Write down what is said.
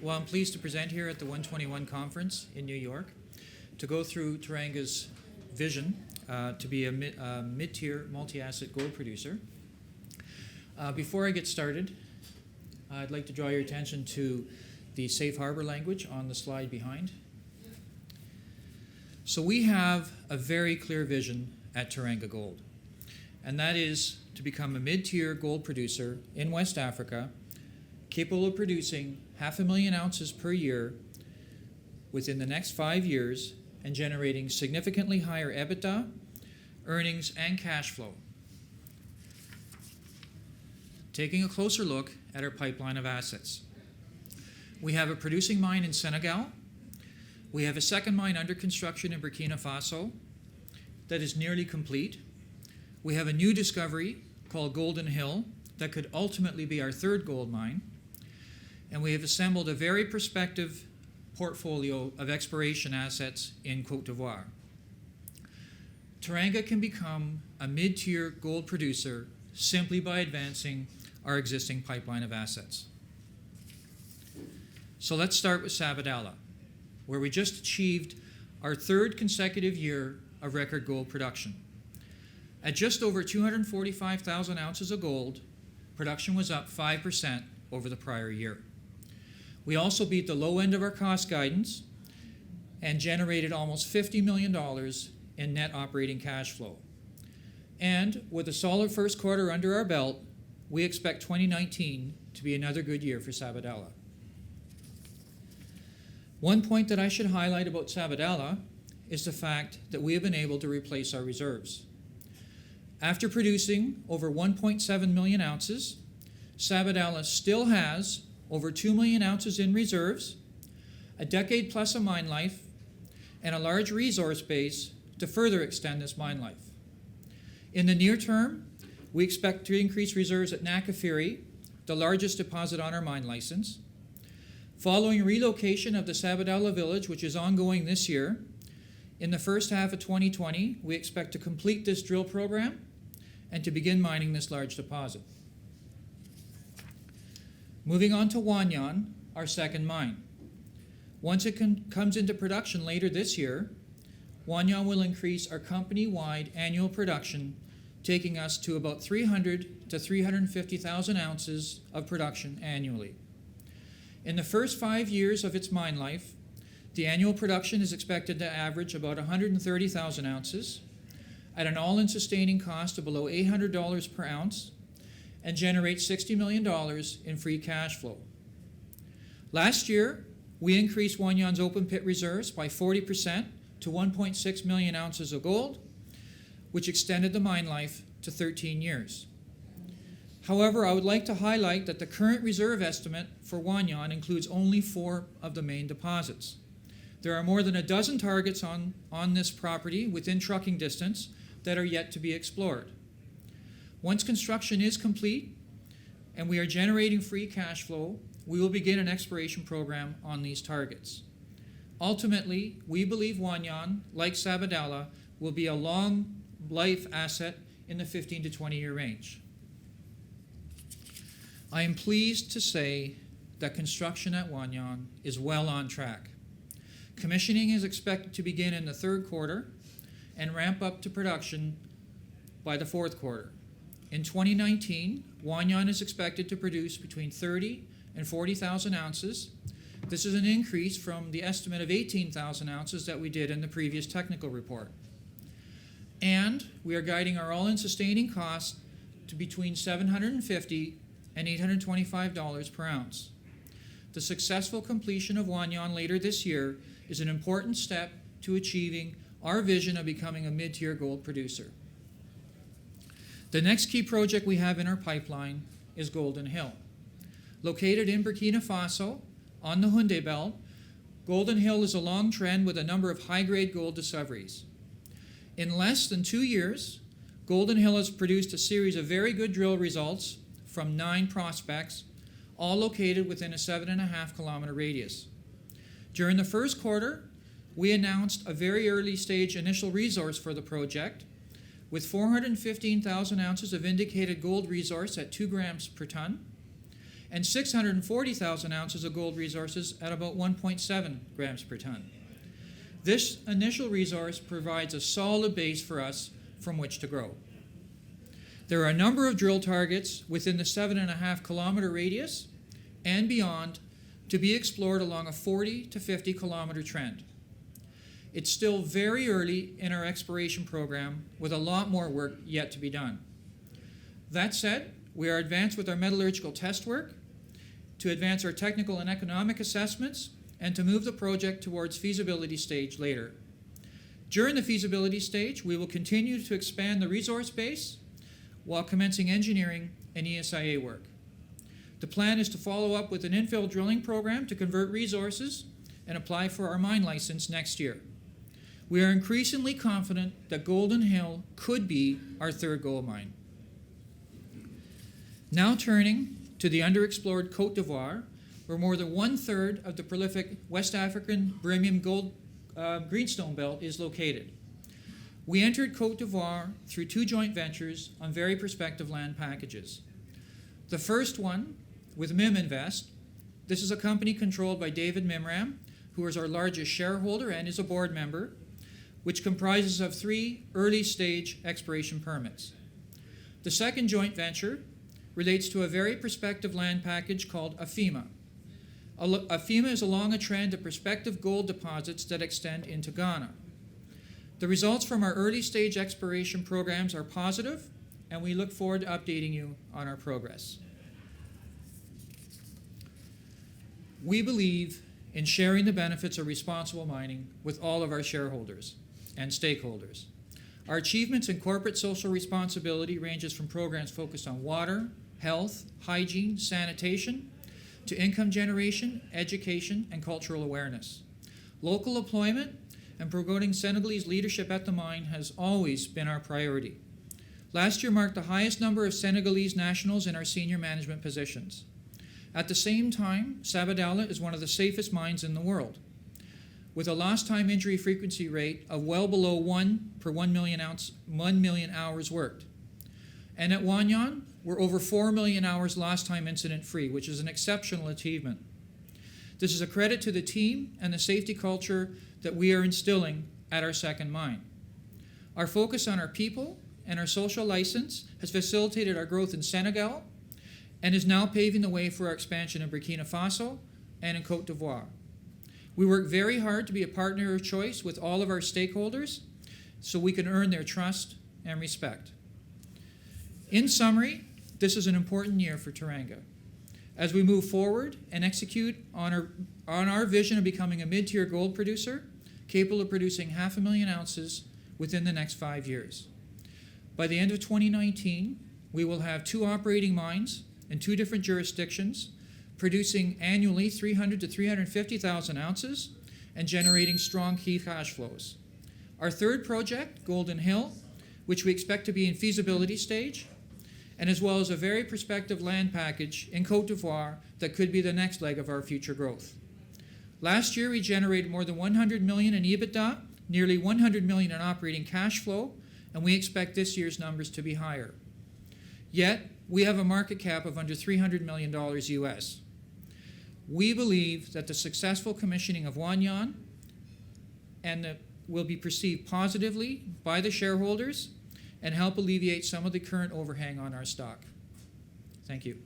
Well, I'm pleased to present here at the 121 conference in New York to go through Teranga's vision to be a mid-tier multi-asset gold producer. Before I get started, I'd like to draw your attention to the safe harbor language on the slide behind. So we have a very clear vision at Teranga Gold, and that is to become a mid-tier gold producer in West Africa, capable of producing 500,000 ounces per year within the next 5 years and generating significantly higher EBITDA, earnings, and cash flow. Taking a closer look at our pipeline of assets. We have a producing mine in Senegal. We have a second mine under construction in Burkina Faso that is nearly complete. We have a new discovery called Golden Hill that could ultimately be our third gold mine. And we have assembled a very prospective portfolio of exploration assets in Cote d'Ivoire. Teranga can become a mid-tier gold producer simply by advancing our existing pipeline of assets. So let's start with Sabadell, where we just achieved our third consecutive year of record gold production. At just over 245,000 ounces of gold, production was up 5% over the prior year. We also beat the low end of our cost guidance and generated almost $50 million in net operating cash flow. And with a solid first quarter under our belt, we expect 2019 to be another good year for Sabadell. One point that I should highlight about Sabadell is the fact that we have been able to replace our reserves. After producing over 1.7 million ounces, Sabadell still has over 2 million ounces in reserves, a decade plus of mine life, and a large resource base to further extend this mine life. In the near term, we expect to increase reserves at Nakafiri, the largest deposit on our mine license. Following relocation of the Sabadell village, which is ongoing this year, in the first half of 2020, we expect to complete this drill program and to begin mining this large deposit. Moving on to Wan Yan, our second mine. Once it comes into production later this year, Wan Yan will increase our company-wide annual production, taking us to about 300 to 350,000 ounces of production annually. In the first 5 years of its mine life, the annual production is expected to average about 130,000 ounces at an all-in sustaining cost of below $800 per ounce, and generate $60 million in free cash flow. Last year, we increased Wan Yan's open pit reserves by 40% to 1.6 million ounces of gold, which extended the mine life to 13 years. However, I would like to highlight that the current reserve estimate for Wan Yan includes only 4 of the main deposits. There are more than a dozen targets on this property within trucking distance that are yet to be explored. Once construction is complete and we are generating free cash flow, we will begin an exploration program on these targets. Ultimately, we believe Wan Yan, like Sabadell, will be a long life asset in the 15 to 20 year range. I am pleased to say that construction at Wan Yan is well on track. Commissioning is expected to begin in the third quarter and ramp up to production by the fourth quarter. In 2019, Wan Yan is expected to produce between 30 and 40,000 ounces. This is an increase from the estimate of 18,000 ounces that we did in the previous technical report. And we are guiding our all-in sustaining costs to between $750 and $825 per ounce. The successful completion of Wan Yan later this year is an important step to achieving our vision of becoming a mid-tier gold producer. The next key project we have in our pipeline is Golden Hill. Located in Burkina Faso on the Houndé Belt, Golden Hill is a long trend with a number of high-grade gold discoveries. In less than 2 years, Golden Hill has produced a series of very good drill results from 9 prospects, all located within a 7.5 kilometer radius. During the first quarter, we announced a very early stage initial resource for the project with 415,000 ounces of indicated gold resource at 2 grams per ton and 640,000 ounces of gold resources at about 1.7 grams per ton. This initial resource provides a solid base for us from which to grow. There are a number of drill targets within the 7.5 kilometer radius and beyond to be explored along a 40 to 50 kilometer trend. It's still very early in our exploration program with a lot more work yet to be done. That said, we are advanced with our metallurgical test work to advance our technical and economic assessments and to move the project towards feasibility stage later. During the feasibility stage, we will continue to expand the resource base while commencing engineering and ESIA work. The plan is to follow up with an infill drilling program to convert resources and apply for our mine license next year. We are increasingly confident that Golden Hill could be our third gold mine. Now turning to the underexplored Cote d'Ivoire, where more than 1/3 of the prolific West African Birimian gold greenstone belt is located. We entered Cote d'Ivoire through 2 joint ventures on very prospective land packages. The first one with MIM Invest. This is a company controlled by David Mimram, who is our largest shareholder and is a board member, which comprises of 3 early-stage exploration permits. The second joint venture relates to a very prospective land package called AFIMA. AFIMA is along a trend of prospective gold deposits that extend into Ghana. The results from our early-stage exploration programs are positive, and we look forward to updating you on our progress. We believe in sharing the benefits of responsible mining with all of our shareholders and stakeholders. Our achievements in corporate social responsibility ranges from programs focused on water, health, hygiene, sanitation, to income generation, education, and cultural awareness. Local employment and promoting Senegalese leadership at the mine has always been our priority. Last year marked the highest number of Senegalese nationals in our senior management positions. At the same time, Sabadell is one of the safest mines in the world, with a lost time injury frequency rate of well below 1 per 1 million hours worked. And at Wan Yan, we're over 4 million hours lost time incident free, which is an exceptional achievement. This is a credit to the team and the safety culture that we are instilling at our second mine. Our focus on our people and our social license has facilitated our growth in Senegal and is now paving the way for our expansion in Burkina Faso and in Cote d'Ivoire. We work very hard to be a partner of choice with all of our stakeholders so we can earn their trust and respect. In summary, this is an important year for Teranga as we move forward and execute on our vision of becoming a mid-tier gold producer capable of producing 500,000 ounces within the next 5 years. By the end of 2019, we will have 2 operating mines in 2 different jurisdictions, producing annually 300 to 350,000 ounces and generating strong key cash flows. Our third project, Golden Hill, which we expect to be in feasibility stage, and as well as a very prospective land package in Cote d'Ivoire that could be the next leg of our future growth. Last year, we generated more than 100 million in EBITDA, nearly 100 million in operating cash flow, and we expect this year's numbers to be higher. Yet, we have a market cap of under $300 million US. We believe that the successful commissioning of Wan Yan will be perceived positively by the shareholders and help alleviate some of the current overhang on our stock. Thank you.